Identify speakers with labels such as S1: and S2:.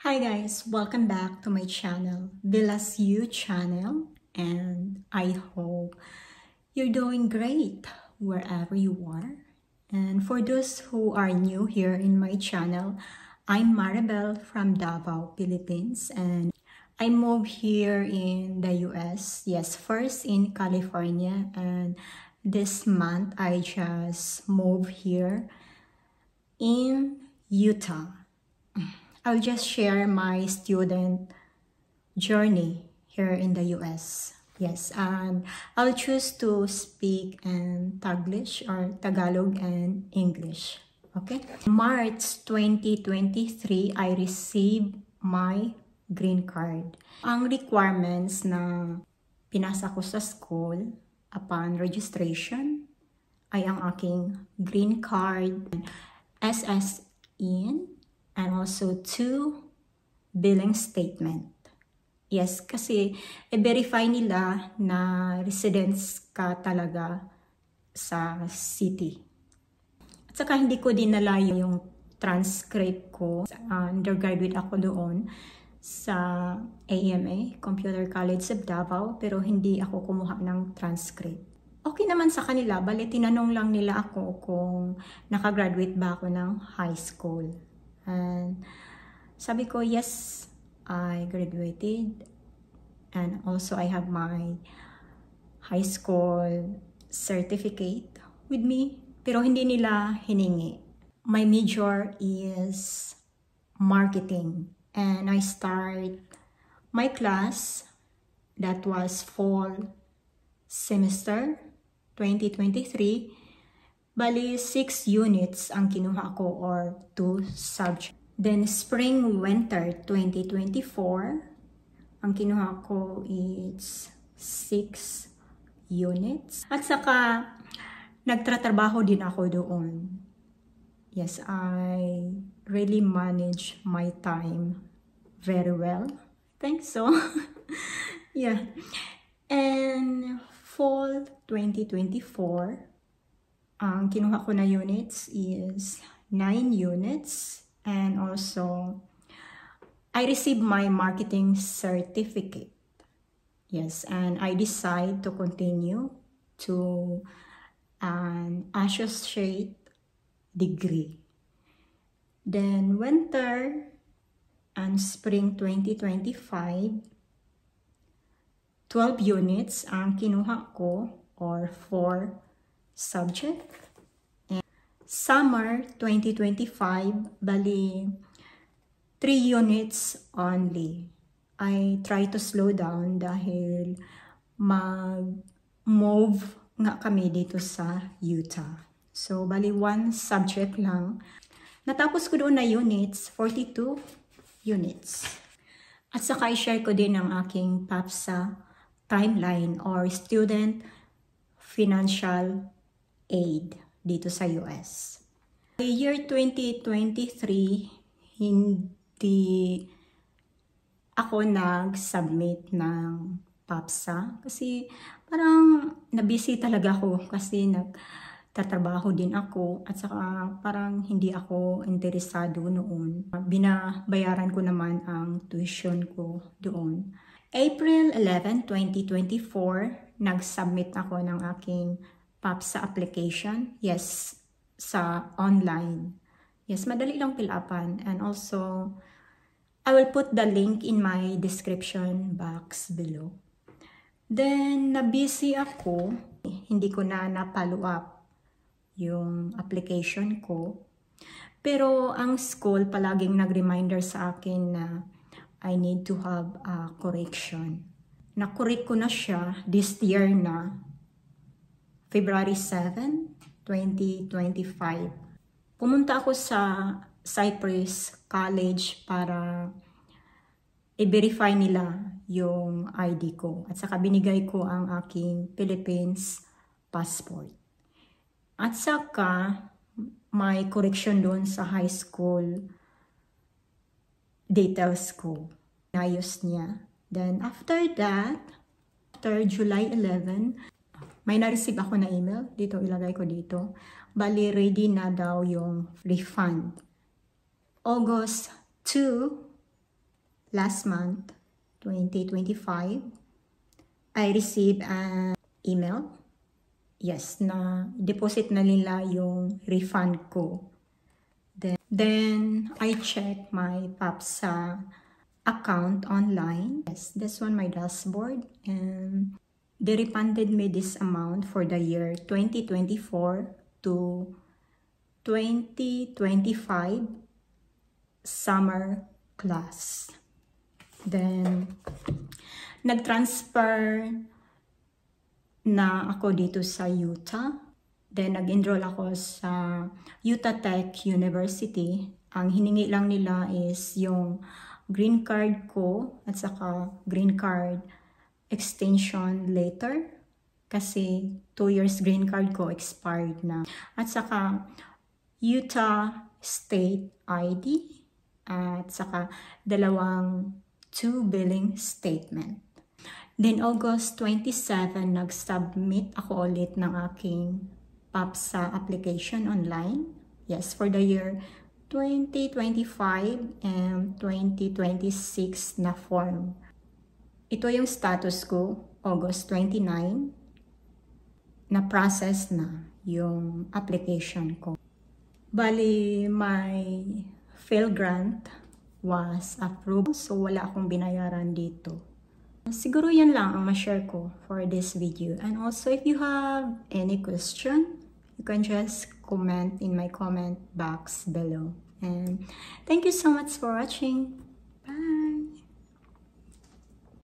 S1: Hi guys, welcome back to my channel, Villas U channel, and I hope you're doing great wherever you are. And for those who are new here in my channel, I'm Maribel from Davao, Philippines, and I moved here in the US, yes, first in California, and this month I just moved here in Utah. I'll just share my student journey here in the US. Yes, and I'll choose to speak in Taglish or Tagalog and English. Okay? March 2023, I received my green card. Ang requirements na pinasa ko sa school upon registration ay ang aking green card, SSN, and also 2 billing statement. Yes, kasi i-verify nila na residence ka talaga sa city. At saka hindi ko dinala yung transcript ko. Undergraduate ako doon sa AMA, Computer College of Davao, pero hindi ako kumuha ng transcript. Okay naman sa kanila, bali tinanong lang nila ako kung nakagraduate ba ako ng high school. And sabi ko, yes, I graduated. And also I have my high school certificate with me. Pero hindi nila hiningi. My major is marketing. And I start my class, that was fall semester 2023. Bali, 6 units ang kinuha ko or 2 subjects. Then, spring-winter 2024, ang kinuha ko is 6 units. At saka, nagtratrabaho din ako doon. Yes, I really manage my time very well. I think so. Yeah. And fall 2024, ang kinuha ko na units is 9 units, and also I received my marketing certificate. Yes, and I decide to continue to an associate degree. Then winter and spring 2025, 12 units ang kinuha ko or 4 subject. And summer 2025, bali 3 units only. I try to slow down dahil mag-move nga kami dito sa Utah. So bali 1 subject lang. Natapos ko doon na units, 42 units. At saka i-share ko din ang aking PAPSA timeline or student financial aid dito sa US. The year 2023, hindi ako nag-submit ng PAPSA kasi parang nabisi talaga ako kasi nagtatrabaho din ako at saka parang hindi ako interesado noon. Binabayaran ko naman ang tuition ko doon. April 11, 2024, nag-submit ako ng aking PAPSA application. Yes, sa online. Yes, madali lang fill-upan. And also, I will put the link in my description box below. Then, na-busy ako. Hindi ko na na-follow up yung application ko. Pero ang school palaging nag-reminder sa akin na I need to have a correction. Na-correct ko na siya this year na, February 7, 2025. Pumunta ako sa Cypress College para i-verify nila yung ID ko. At saka binigay ko ang aking Philippines passport. At saka may correction doon sa high school details ko. Ayos niya. Then after that, after July 11, may na-receive ako na email. Dito, ilagay ko dito. Bali, ready na daw yung refund. August 2, last month, 2025, I received an email. Yes, na deposit na nila yung refund ko. Then I check my PAPSA account online. Yes, this one my dashboard, and they refunded me this amount for the year 2024 to 2025 summer class. Then nag-transfer na ako dito sa Utah. Then nag-enroll ako sa Utah Tech University. Ang hiningi lang nila is yung green card ko at saka green card extension letter. Kasi 2 years green card ko expired na. At saka Utah State ID at saka 2 billing statement. Then August 27, nag-submit ako ulit ng aking PAPSA application online. Yes, for the year 2025 and 2026 na form. Ito yung status ko, August 29, na-process na yung application ko. Bali, my Pell Grant was approved, so wala akong binayaran dito. Siguro yan lang ang ma-share ko for this video. And also, if you have any question, you can just comment in my comment box below. And thank you so much for watching.